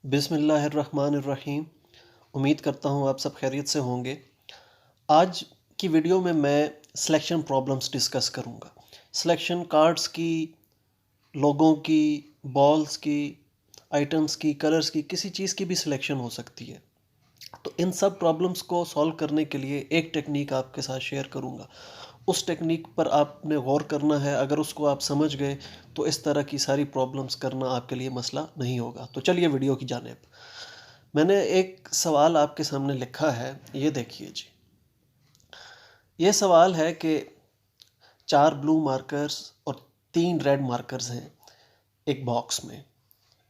बिस्मिल्लाहिर्रहमानिर्रहीम। उम्मीद करता हूँ आप सब खैरियत से होंगे। आज की वीडियो में मैं सिलेक्शन प्रॉब्लम्स डिस्कस करूँगा। सिलेक्शन कार्ड्स की, लोगों की, बॉल्स की, आइटम्स की, कलर्स की, किसी चीज़ की भी सिलेक्शन हो सकती है। तो इन सब प्रॉब्लम्स को सॉल्व करने के लिए एक टेक्निक आपके साथ शेयर करूँगा। उस टेक्निक पर आपने गौर करना है। अगर उसको आप समझ गए तो इस तरह की सारी प्रॉब्लम्स करना आपके लिए मसला नहीं होगा। तो चलिए वीडियो की जानिब। मैंने एक सवाल आपके सामने लिखा है, ये देखिए जी। ये सवाल है कि 4 ब्लू मार्कर्स और 3 रेड मार्कर्स हैं एक बॉक्स में।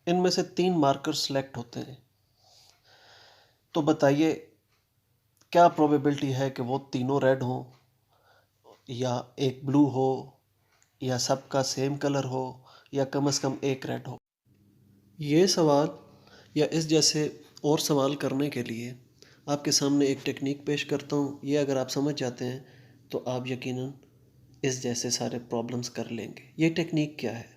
इनमें से 3 मार्कर्स सेलेक्ट होते हैं। तो बताइए क्या प्रोबेबिलिटी है कि वो तीनों रेड हों, या एक ब्लू हो, या सबका सेम कलर हो, या कम से कम एक रेड हो। ये सवाल या इस जैसे और सवाल करने के लिए आपके सामने एक टेक्निक पेश करता हूँ। ये अगर आप समझ जाते हैं तो आप यकीनन इस जैसे सारे प्रॉब्लम्स कर लेंगे। ये टेक्निक क्या है?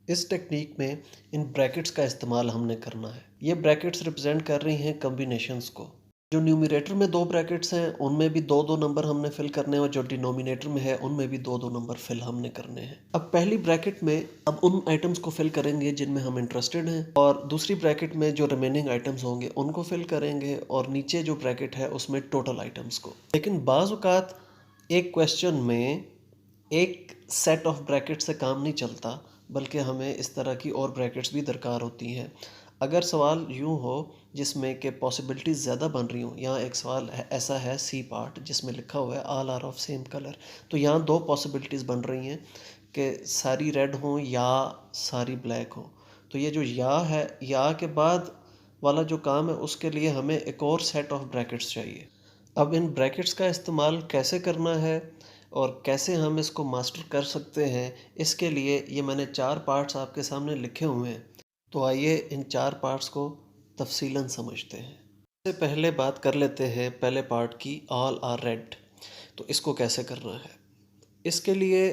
इस टेक्निक में इन ब्रैकेट्स का इस्तेमाल हमने करना है। ये ब्रैकेट्स रिप्रेजेंट कर रही हैं कॉम्बिनेशंस को। जो न्यूमरेटर में 2 ब्रैकेट्स हैं उनमें भी 2-2 नंबर हमने फिल करने हैं, और जो डिनोमिनेटर में है उनमें भी 2-2 नंबर फिल हमने करने हैं। अब पहली ब्रैकेट में अब उन आइटम्स को फिल करेंगे जिनमें हम इंटरेस्टेड हैं, और दूसरी ब्रैकेट में जो रिमेनिंग आइटम्स होंगे उनको फिल करेंगे, और नीचे जो ब्रैकेट है उसमें टोटल आइटम्स को। लेकिन बाज़ औक़ात एक क्वेश्चन में एक सेट ऑफ ब्रैकेट से काम नहीं चलता, बल्कि हमें इस तरह की और ब्रैकेट्स भी दरकार होती हैं। अगर सवाल यूँ हो जिसमें कि पॉसिबिलिटीज़ ज़्यादा बन रही हों, यहाँ एक सवाल है, ऐसा है सी पार्ट जिसमें लिखा हुआ है all are of same colour. तो यहाँ 2 पॉसिबिलिटीज़ बन रही हैं कि सारी रेड हों या सारी ब्लैक हों। तो ये जो या है, या के बाद वाला जो काम है उसके लिए हमें एक और सेट ऑफ ब्रैकेट्स चाहिए। अब इन ब्रैकेट्स का इस्तेमाल कैसे करना है और कैसे हम इसको मास्टर कर सकते हैं, इसके लिए ये मैंने 4 पार्ट्स आपके सामने लिखे हुए हैं। तो आइए इन 4 पार्ट्स को तफसीलन समझते हैं। सबसे पहले बात कर लेते हैं पहले पार्ट की, ऑल आर रेड। तो इसको कैसे करना है? इसके लिए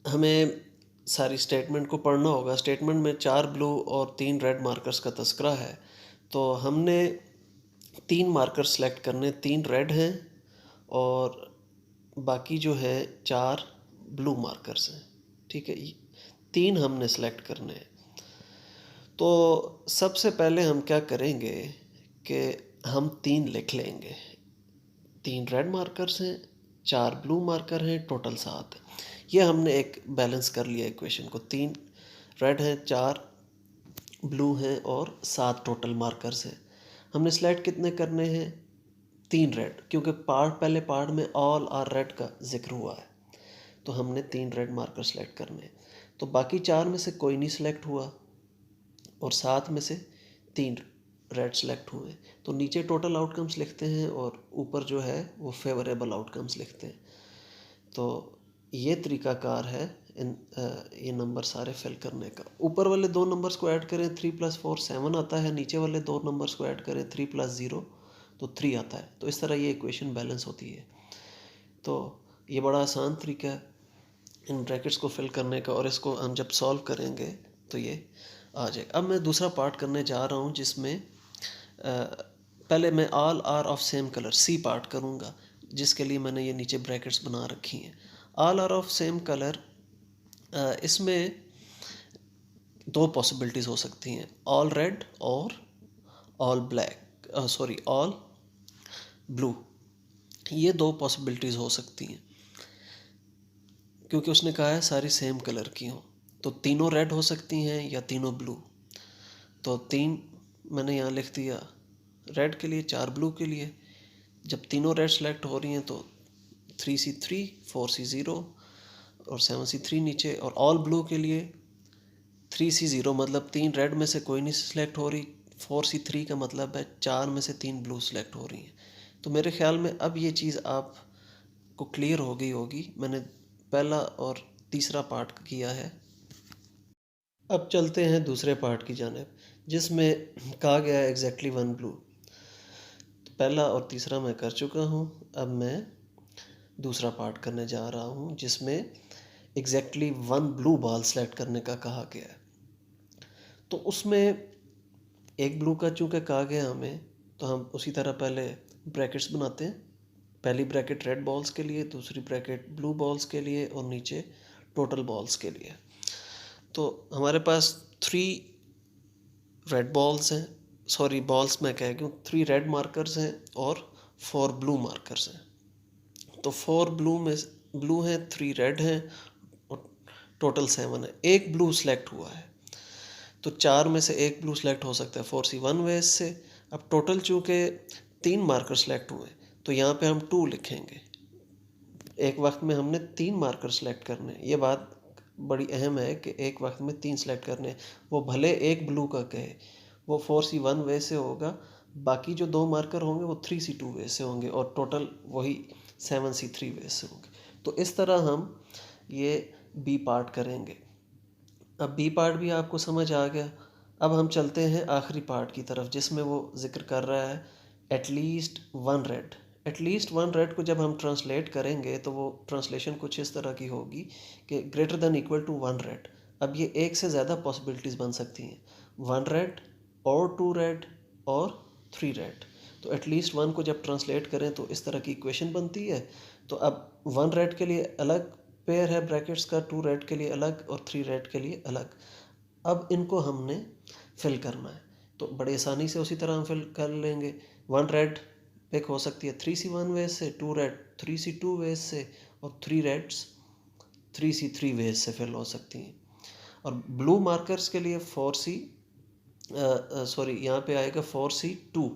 हमें सारी स्टेटमेंट को पढ़ना होगा। स्टेटमेंट में 4 ब्लू और 3 रेड मार्कर्स का तस्करा है। तो हमने 3 मार्कर सेलेक्ट करने, 3 रेड हैं और बाकी जो है 4 ब्लू मार्कर्स हैं। ठीक है, 3 हमने सेलेक्ट करने हैं। तो सबसे पहले हम क्या करेंगे कि हम 3 लिख लेंगे। 3 रेड मार्कर्स हैं, 4 ब्लू मार्कर हैं, टोटल 7। ये हमने एक बैलेंस कर लिया इक्वेशन को। 3 रेड हैं, 4 ब्लू हैं और 7 टोटल मार्कर्स हैं। हमने सेलेक्ट कितने करने हैं? 3 रेड, क्योंकि पहले पार्ट में ऑल आर रेड का जिक्र हुआ है। तो हमने 3 रेड मार्कर सेलेक्ट करने हैं। तो बाकी 4 में से कोई नहीं सेलेक्ट हुआ और 7 में से 3 रेड सेलेक्ट हुए। तो नीचे टोटल आउटकम्स लिखते हैं और ऊपर जो है वो फेवरेबल आउटकम्स लिखते हैं। तो ये तरीक़ाकार है ये नंबर सारे फिल करने का। ऊपर वाले 2 नंबर्स को ऐड करें, 3 + 4 7 आता है। नीचे वाले 2 नंबर्स को ऐड करें, 3 + 0 तो 3 आता है। तो इस तरह ये इक्वेशन बैलेंस होती है। तो ये बड़ा आसान तरीका है इन ब्रैकेट्स को फिल करने का, और इसको हम जब सॉल्व करेंगे तो ये आ जाएगा। अब मैं दूसरा पार्ट करने जा रहा हूँ जिसमें पहले मैं all are of same colour C part करूँगा, जिसके लिए मैंने ये नीचे ब्रैकेट्स बना रखी हैं। All are of same colour, इसमें 2 पॉसिबिलिटीज़ हो सकती हैं, ऑल रेड और all black, sorry all blue. ये 2 पॉसिबिलिटीज़ हो सकती हैं, क्योंकि उसने कहा है सारी सेम कलर की हों। तो तीनों रेड हो सकती हैं या तीनों ब्लू। तो 3 मैंने यहाँ लिख दिया रेड के लिए, 4 ब्लू के लिए। जब तीनों रेड सेलेक्ट हो रही हैं तो 3C3 4C0 और 7C3 नीचे। और ऑल ब्लू के लिए 3C0 मतलब 3 रेड में से कोई नहीं सेलेक्ट हो रही, 4C3 का मतलब है 4 में से 3 ब्लू सेलेक्ट हो रही हैं। तो मेरे ख्याल में अब ये चीज़ आपको क्लियर हो गई होगी। मैंने पहला और तीसरा पार्ट किया है। अब चलते हैं दूसरे पार्ट की जानिब, जिसमें कहा गया है एग्जैक्टली 1 ब्लू। तो पहला और तीसरा मैं कर चुका हूँ। अब मैं दूसरा पार्ट करने जा रहा हूँ जिसमें एग्जैक्टली 1 ब्लू बॉल सेलेक्ट करने का कहा गया है। तो उसमें एक ब्लू का चूँकि कहा गया हमें, तो हम उसी तरह पहले ब्रैकेट्स बनाते हैं। पहली ब्रैकेट रेड बॉल्स के लिए, दूसरी ब्रैकेट ब्लू बॉल्स के लिए और नीचे टोटल बॉल्स के लिए। तो हमारे पास 3 रेड बॉल्स हैं, सॉरी बॉल्स मैं कह गया हूँ, 3 रेड मार्कर्स हैं और 4 ब्लू मार्कर्स हैं। तो 4 ब्लू हैं, 3 रेड हैं और टोटल 7 है। एक ब्लू सेलेक्ट हुआ है, तो 4 में से एक ब्लू सेलेक्ट हो सकता है 4C1 वेज से। अब टोटल चूँकि 3 मार्कर सेलेक्ट हुए, तो यहाँ पे हम 2 लिखेंगे। एक वक्त में हमने 3 मार्कर सेलेक्ट करने हैं। ये बात बड़ी अहम है कि एक वक्त में 3 सेलेक्ट करने हैं। वो भले एक ब्लू का कहे, वो 4C1 वे से होगा, बाकी जो 2 मार्कर होंगे वो 3C2 वे से होंगे और टोटल वही 7C3 वे से होंगे। तो इस तरह हम ये बी पार्ट करेंगे। अब बी पार्ट भी आपको समझ आ गया। अब हम चलते हैं आखिरी पार्ट की तरफ, जिसमें वो जिक्र कर रहा है एटलीस्ट 1 रेड। एटलीस्ट 1 रेड को जब हम ट्रांसलेट करेंगे तो वो ट्रांसलेशन कुछ इस तरह की होगी कि greater than equal to 1 red. अब ये एक से ज़्यादा पॉसिबिलिटीज़ बन सकती हैं, 1 रेड और 2 रेड और 3 रेड। तो एटलीस्ट 1 को जब ट्रांसलेट करें तो इस तरह की इक्वेशन बनती है। तो अब 1 रेड के लिए अलग पेयर है ब्रैकेट्स का, 2 रेड के लिए अलग और 3 रेड के लिए अलग। अब इनको हमने फिल करना है, तो बड़ी आसानी से उसी तरह हम फिल कर लेंगे। 1 रेड पिक हो सकती है 3C1 वेज से, 2 रेड 3C2 वेज से और 3 रेड्स 3C3 वेज से फिल हो सकती हैं। और ब्लू मार्कर्स के लिए 4C सॉरी यहाँ पे आएगा 4C2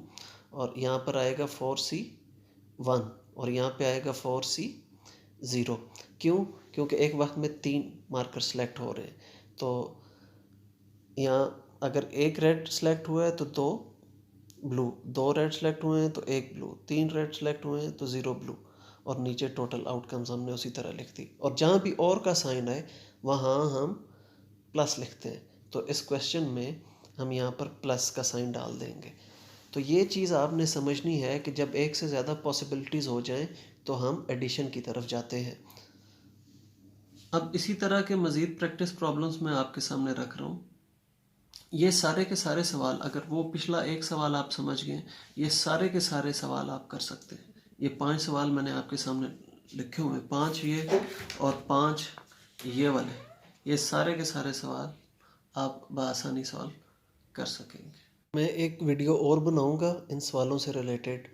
और यहाँ पर आएगा 4C1 और यहाँ पे आएगा 4C0। क्यों? क्योंकि एक वक्त में 3 मार्कर सेलेक्ट हो रहे हैं। तो यहाँ अगर एक रेड सेलेक्ट हुआ है तो 2 ब्लू, 2 रेड सेलेक्ट हुए हैं तो 1 ब्लू, 3 रेड सेलेक्ट हुए हैं तो 0 ब्लू और नीचे टोटल आउटकम्स हमने उसी तरह लिख दी। और जहाँ भी और का साइन है वहाँ हम प्लस लिखते हैं। तो इस क्वेश्चन में हम यहाँ पर प्लस का साइन डाल देंगे। तो ये चीज़ आपने समझनी है कि जब एक से ज़्यादा पॉसिबिलिटीज़ हो जाएं तो हम एडिशन की तरफ जाते हैं। अब इसी तरह के मज़ीद प्रैक्टिस प्रॉब्लम्स मैं आपके सामने रख रहा हूँ। ये सारे के सारे सवाल, अगर वो पिछला एक सवाल आप समझ गए, ये सारे के सारे सवाल आप कर सकते हैं। ये 5 सवाल मैंने आपके सामने लिखे हुए हैं, 5 ये और 5 ये वाले, ये सारे के सारे सवाल आप बआसानी सॉल्व कर सकेंगे। मैं एक वीडियो और बनाऊंगा इन सवालों से रिलेटेड,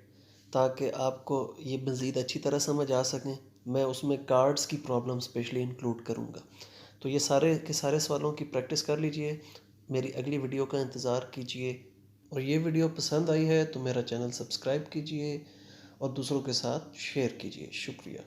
ताकि आपको ये मज़ीद अच्छी तरह समझ आ सकें। मैं उसमें कार्ड्स की प्रॉब्लम स्पेशली इंक्लूड करूंगा। तो ये सारे के सारे सवालों की प्रैक्टिस कर लीजिए, मेरी अगली वीडियो का इंतज़ार कीजिए। और ये वीडियो पसंद आई है तो मेरा चैनल सब्सक्राइब कीजिए और दूसरों के साथ शेयर कीजिए। शुक्रिया।